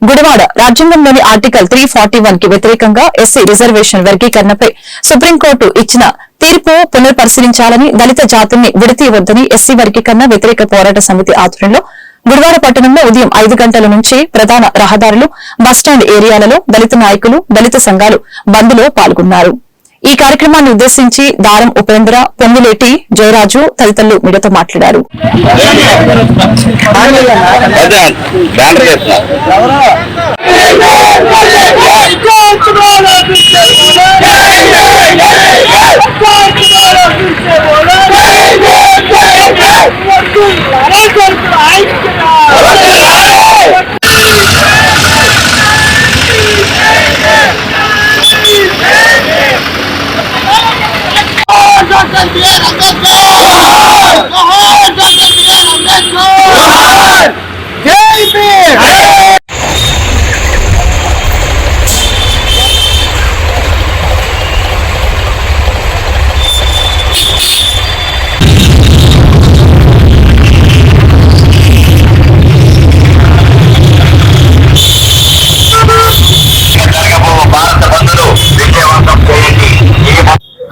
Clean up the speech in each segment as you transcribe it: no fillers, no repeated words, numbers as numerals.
గుడివాడ రాజ్యాంగంలోని ఆర్టికల్ 341 కి వ్యతిరేకంగా ఎస్సీ రిజర్వేషన్ వర్గీకరణపై సుప్రీంకోర్టు ఇచ్చిన తీర్పు పునర్పరిశీలించాలని, దళిత జాతుల్ని విడతీయవద్దని ఎస్సీ వర్గీకరణ వ్యతిరేక పోరాట సమితి ఆధ్వర్యంలో గుడివాడ పట్టణంలో ఉదయం 5 గంటల నుంచి ప్రధాన రహదారులు, బస్టాండ్ ఏరియాలలో దళిత నాయకులు, దళిత సంఘాలు బంద్లో పాల్గొన్నారు. ఈ కార్యక్రమాన్ని ఉద్దేశించి దారం ఉపేంద్ర, పొంగులేటి జయరాజు తదితరులు మీడియాతో మాట్లాడారు.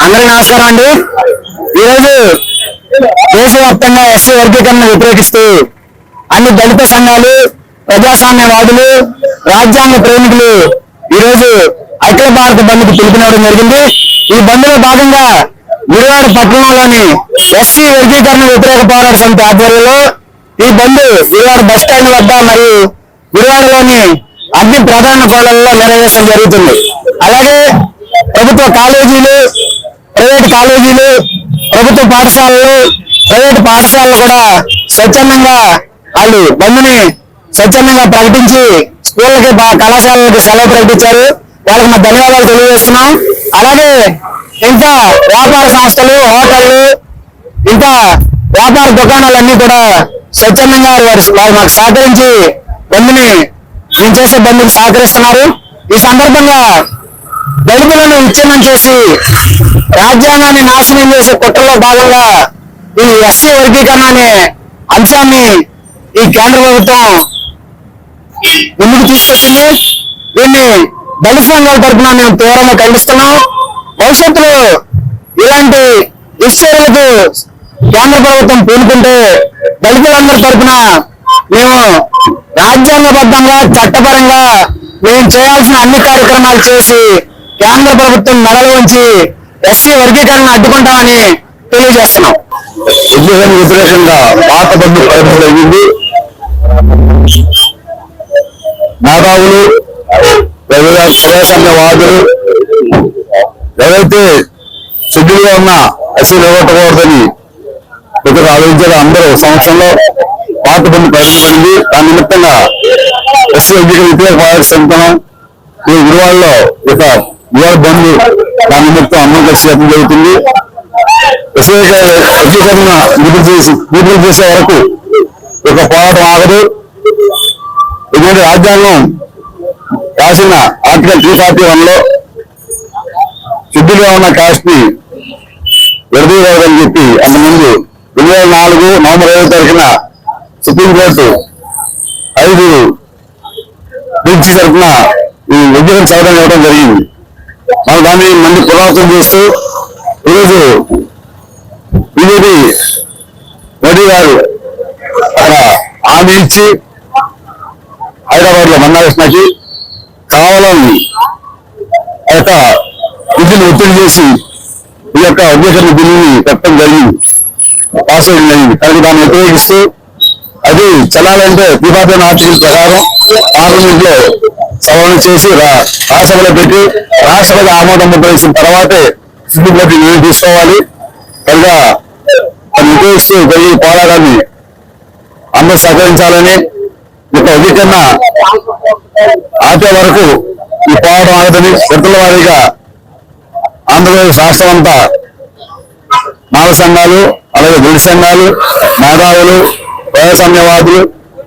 అందరికీ నమస్కారం అండి. ఈరోజు దేశవ్యాప్తంగా ఎస్సీ వర్గీకరణ వ్యతిరేకిస్తూ అన్ని దళిత సంఘాలు, ప్రజాస్వామ్యవాదులు, రాజ్యాంగ ప్రేమికులు ఈరోజు అఖిల భారత బంద్కు పిలుపునివ్వడం జరిగింది. ఈ బంద్లో భాగంగా గుడివాడ పట్టణంలోని ఎస్సీ వర్గీకరణ వ్యతిరేక పోరాట సమితి ఆధ్వర్యంలో ఈ బంద్ గుడివాడ బస్టాండ్ వద్ద మరియు గుడివాడలోని అన్ని ప్రధాన గోడలలో నిర్వహించడం జరుగుతుంది. అలాగే ప్రభుత్వ కాలేజీలు, ప్రైవేట్ కాలేజీలు, ప్రభుత్వ పాఠశాలలు, ప్రైవేట్ పాఠశాలలు కూడా స్వచ్ఛందంగా వాళ్ళు బంద్ని స్వచ్ఛందంగా ప్రకటించి స్కూళ్ళకి, కళాశాలలకు సెలవు ప్రకటించారు. వాళ్ళకి మా ధన్యవాదాలు తెలియజేస్తున్నాం. అలాగే ఇంకా వ్యాపార సంస్థలు, హోటళ్లు, ఇంకా వ్యాపార దుకాణాలన్నీ కూడా స్వచ్ఛందంగా వారు మాకు సహకరించి బంద్ని మేము చేసే బంద్కి సహకరిస్తున్నారు. ఈ సందర్భంగా దళితులను విచ్ఛిన్నం చేసి రాజ్యాంగాన్ని నాశనం చేసే కుట్రలో భాగంగా ఈ ఎస్సీ వర్గీకరణ అనే అంశాన్ని ఈ కేంద్ర ప్రభుత్వం ముందుకు తీసుకొచ్చింది. దీన్ని దళిత సంఘాల తరఫున మేము తీవ్రంగా ఖండిస్తున్నాం. భవిష్యత్తులో ఇలాంటి దుశ్చర్యలకు కేంద్ర ప్రభుత్వం పూనుకుంటే దళితులందరి తరఫున మేము రాజ్యాంగబద్ధంగా, చట్టపరంగా మేము చేయాల్సిన అన్ని కార్యక్రమాలు చేసి కేంద్ర ప్రభుత్వం మెడలు ఉంచి ఎస్సీ వర్గీకరణ అడ్డుకుంటామని తెలియజేస్తున్నాం. ఎడ్యుకేషన్ వ్యతిరేకంగా పాత బంధు ప్రకటించబడింది. మేధావులు, ప్రజాస్వామ్యవాదులు ఎవరైతే షెడ్యూల్గా ఉన్న ఎస్సీలు ఇవ్వకూడదని ఇతర ఆలోచించారు అందరూ సంవత్సరంలో పాత బంధు ప్రకటించబడింది. దాని నిమిత్తంగా ఎస్సీ వర్గీకరణ వ్యతిరేక పోరాట సమితి ఈ గురువాడలో ఇవాళ బంధు దాని నిమిత్తం అమలు చేయడం జరుగుతుంది. వర్గీకరణ విడుదల చేసే వరకు ఒక పోరాటం ఆగదు. ఎందుకంటే రాజ్యాంగం రాసిన ఆర్టికల్ 341లో షెడ్యూల్గా ఉన్న కాస్ట్ ని విడదీయకూడదని చెప్పి అంతకుముందు 2004 నవంబర్ 5వ తారీఖున సుప్రీంకోర్టు 5 బెంచ్ తరఫున ఈ వర్గీకరణ సవరణ ఇవ్వడం జరిగింది. మనం దాన్ని మళ్ళీ పునరావృతం చేస్తూ ఈరోజు బీజేపీ మోడీ గారు అక్కడ హామీ ఇచ్చి హైదరాబాద్ లో మన్నాకృష్ణకి కావాలని ఆ యొక్క విధులు ఒత్తిడి చేసి ఈ యొక్క వర్గీకరణ బిల్లుని పెట్టడం జరిగింది, పాస్ అయ్యడం జరిగింది. కనుక దాన్ని వ్యతిరేకిస్తూ అది చల్లాలంటే 341 ఆర్టికల్ ప్రకారం పార్లమెంట్ లో సవరణ చేసి రాజ్యసభలో పెట్టి రాష్ట్రపతి ఆమోదం ముద్ర వేసిన తర్వాతే సుప్రీంకోర్టు నిర్ణయం తీసుకోవాలి. కనుక వ్యతిరేకిస్తూ జరిగే పోరాటాన్ని అందరూ సహకరించాలని, ఇక వర్గీకరణ ఆపే వరకు ఈ పోరాటం ఆగదని విడతల వారీగా ఆంధ్రప్రదేశ్ రాష్ట్రం అంతా మానవ సంఘాలు, అలాగే దళిత సంఘాలు, మేధావులు, ప్రజాస్వామ్యవాదులు